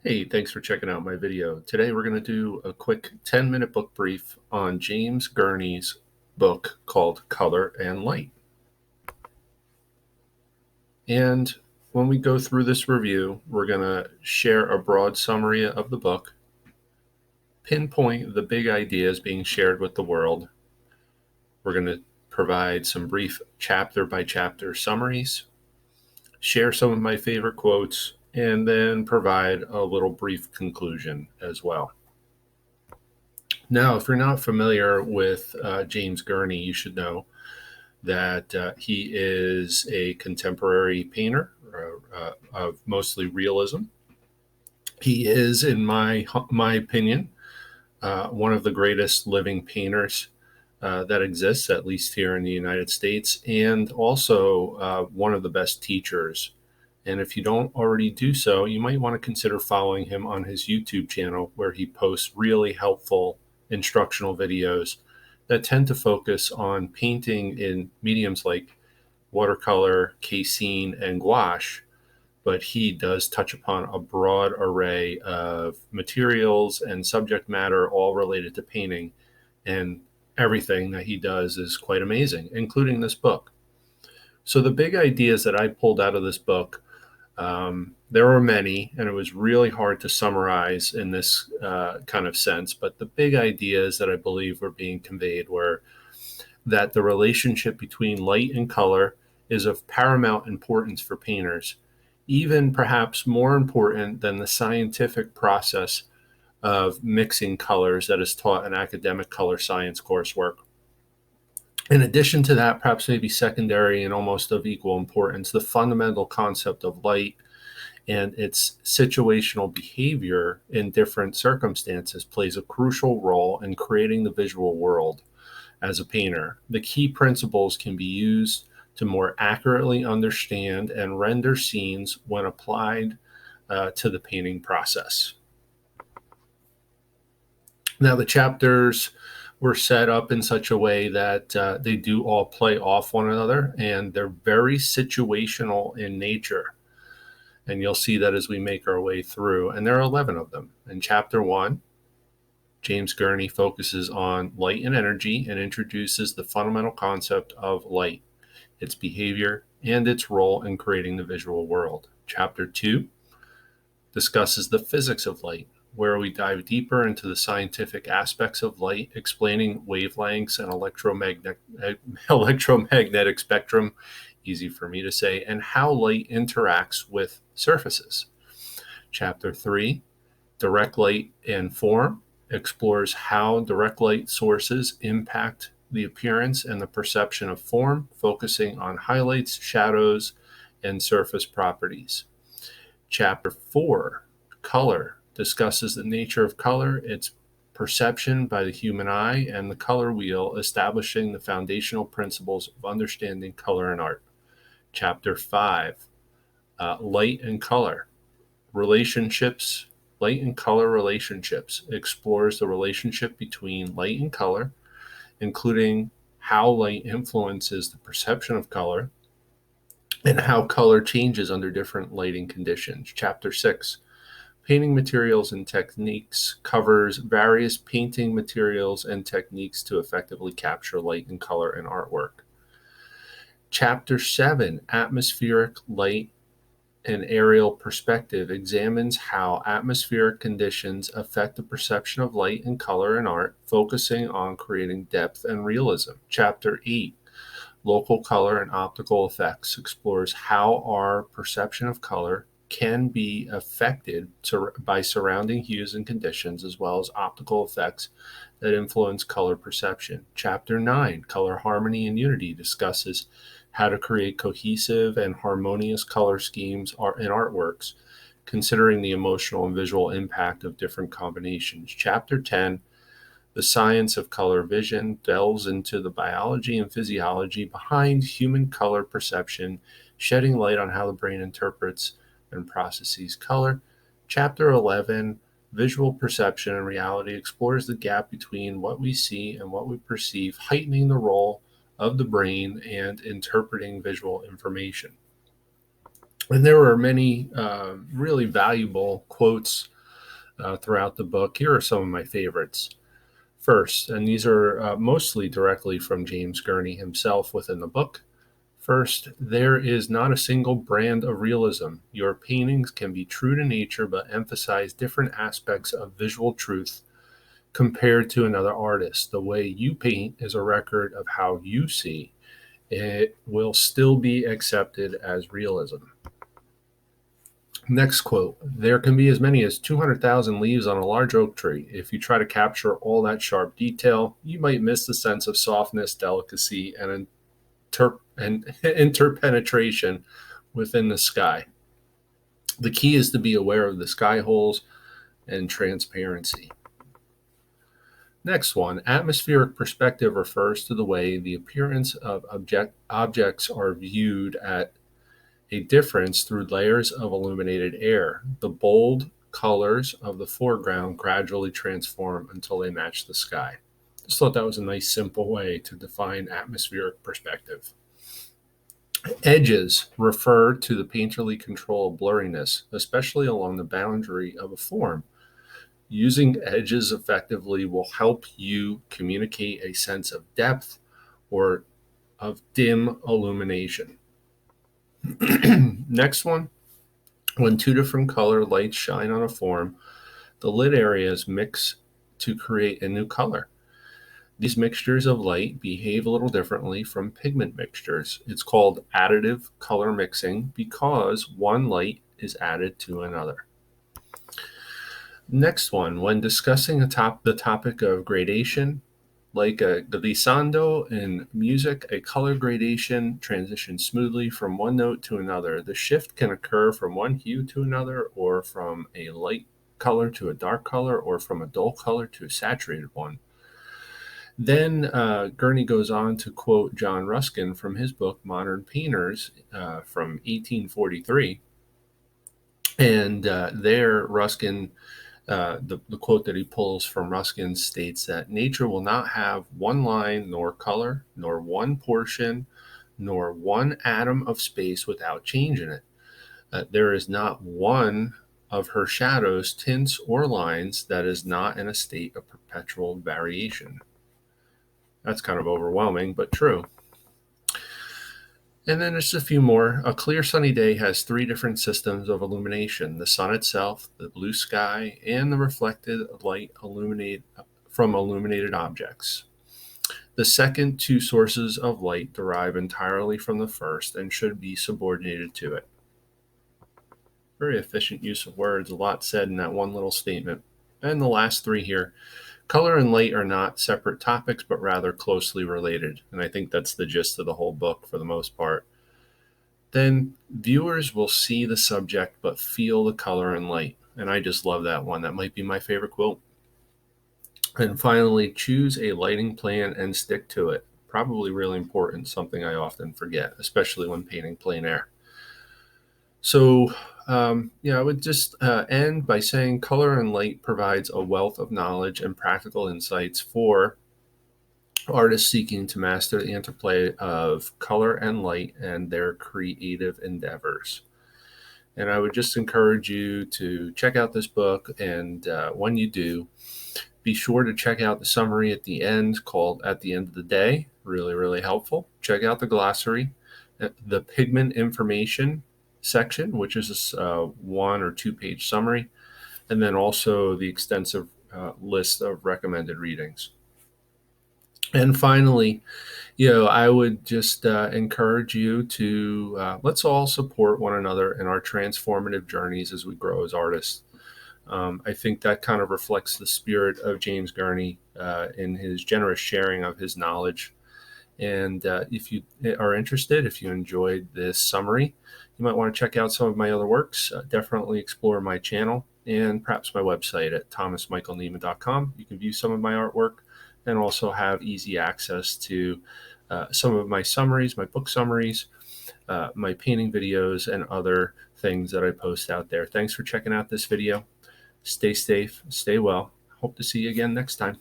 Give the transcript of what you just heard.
Hey, thanks for checking out my video. Today we're going to do a quick 10-minute book brief on James Gurney's book called Color and Light. And when we go through this review, we're going to share a broad summary of the book, pinpoint the big ideas being shared with the world. We're going to provide some brief chapter-by-chapter summaries, share some of my favorite quotes, and then provide a little brief conclusion as well. Now, if you're not familiar with James Gurney, you should know that he is a contemporary painter of mostly realism. He is, in my opinion, one of the greatest living painters that exists, at least here in the United States, and also one of the best teachers. And if you don't already do so, you might want to consider following him on his YouTube channel, where he posts really helpful instructional videos that tend to focus on painting in mediums like watercolor, casein, and gouache, but he does touch upon a broad array of materials and subject matter all related to painting, and everything that he does is quite amazing, including this book. So the big ideas that I pulled out of this book, there were many, and it was really hard to summarize in this kind of sense, but the big ideas that I believe were being conveyed were that the relationship between light and color is of paramount importance for painters, even perhaps more important than the scientific process of mixing colors that is taught in academic color science coursework. In addition to that, perhaps maybe secondary and almost of equal importance, the fundamental concept of light and its situational behavior in different circumstances plays a crucial role in creating the visual world as a painter. The key principles can be used to more accurately understand and render scenes when applied to the painting process. Now, the chapters were set up in such a way that they do all play off one another, and they're very situational in nature. And you'll see that as we make our way through. And there are 11 of them. In chapter 1, James Gurney focuses on light and energy and introduces the fundamental concept of light, its behavior, and its role in creating the visual world. Chapter 2 discusses the physics of light, where we dive deeper into the scientific aspects of light, explaining wavelengths and electromagnetic spectrum, easy for me to say, and how light interacts with surfaces. Chapter 3, direct light and form, explores how direct light sources impact the appearance and the perception of form, focusing on highlights, shadows, and surface properties. Chapter 4, color, discusses the nature of color, its perception by the human eye, and the color wheel, establishing the foundational principles of understanding color and art. Chapter 5, light and color, relationships, light and color relationships, explores the relationship between light and color, including how light influences the perception of color and how color changes under different lighting conditions. Chapter 6, painting materials and techniques, covers various painting materials and techniques to effectively capture light and color in artwork. Chapter 7, atmospheric light and aerial perspective, examines how atmospheric conditions affect the perception of light and color in art, focusing on creating depth and realism. Chapter 8, local color and optical effects, explores how our perception of color can be affected by surrounding hues and conditions, as well as optical effects that influence color perception. Chapter 9, color harmony and unity, discusses how to create cohesive and harmonious color schemes in artworks, considering the emotional and visual impact of different combinations. Chapter 10, the science of color vision, delves into the biology and physiology behind human color perception, shedding light on how the brain interprets and processes color. Chapter 11, visual perception and reality, explores the gap between what we see and what we perceive, heightening the role of the brain and interpreting visual information. And there were many really valuable quotes throughout the book. Here are some of my favorites. First, and these are mostly directly from James Gurney himself within the book. First, there is not a single brand of realism. Your paintings can be true to nature but emphasize different aspects of visual truth compared to another artist. The way you paint is a record of how you see. It will still be accepted as realism. Next quote, there can be as many as 200,000 leaves on a large oak tree. If you try to capture all that sharp detail, you might miss the sense of softness, delicacy, and interpenetration within the sky. The key is to be aware of the sky holes and transparency. Next one, atmospheric perspective refers to the way the appearance of objects are viewed at a difference through layers of illuminated air. The bold colors of the foreground gradually transform until they match the sky. Just thought that was a nice, simple way to define atmospheric perspective. Edges refer to the painterly control of blurriness, especially along the boundary of a form. Using edges effectively will help you communicate a sense of depth or of dim illumination. Next one, when two different color lights shine on a form, the lit areas mix to create a new color. These mixtures of light behave a little differently from pigment mixtures. It's called additive color mixing because one light is added to another. Next one, when discussing the topic of gradation, like a glissando in music, a color gradation transitions smoothly from one note to another. The shift can occur from one hue to another, or from a light color to a dark color, or from a dull color to a saturated one. Then Gurney goes on to quote John Ruskin from his book Modern Painters from 1843. And there Ruskin, the quote that he pulls from Ruskin states that nature will not have one line nor color, nor one portion, nor one atom of space without change in it. There is not one of her shadows, tints, or lines that is not in a state of perpetual variation. That's kind of overwhelming, but true. And then there's a few more. A clear sunny day has three different systems of illumination: the sun itself, the blue sky, and the reflected light from illuminated objects. The second two sources of light derive entirely from the first and should be subordinated to it. Very efficient use of words, a lot said in that one little statement. And the last three here. Color and light are not separate topics, but rather closely related. And I think that's the gist of the whole book for the most part. Then viewers will see the subject, but feel the color and light. And I just love that one. That might be my favorite quote. And finally, choose a lighting plan and stick to it. Probably really important, something I often forget, especially when painting plein air. So, I would just end by saying color and light provides a wealth of knowledge and practical insights for artists seeking to master the interplay of color and light and their creative endeavors. And I would just encourage you to check out this book. And when you do, be sure to check out the summary at the end called At the End of the Day. Really, really helpful. Check out the glossary, the pigment information section, which is a 1 or 2 page summary, and then also the extensive list of recommended readings. And finally, I would just encourage you to let's all support one another in our transformative journeys as we grow as artists. I think that kind of reflects the spirit of James Gurney in his generous sharing of his knowledge. And if you are interested, if you enjoyed this summary, you might want to check out some of my other works. Definitely explore my channel and perhaps my website at thomasmichaelneiman.com. You can view some of my artwork and also have easy access to some of my summaries, my book summaries, my painting videos, and other things that I post out there. Thanks for checking out this video. Stay safe, stay well. Hope to see you again next time.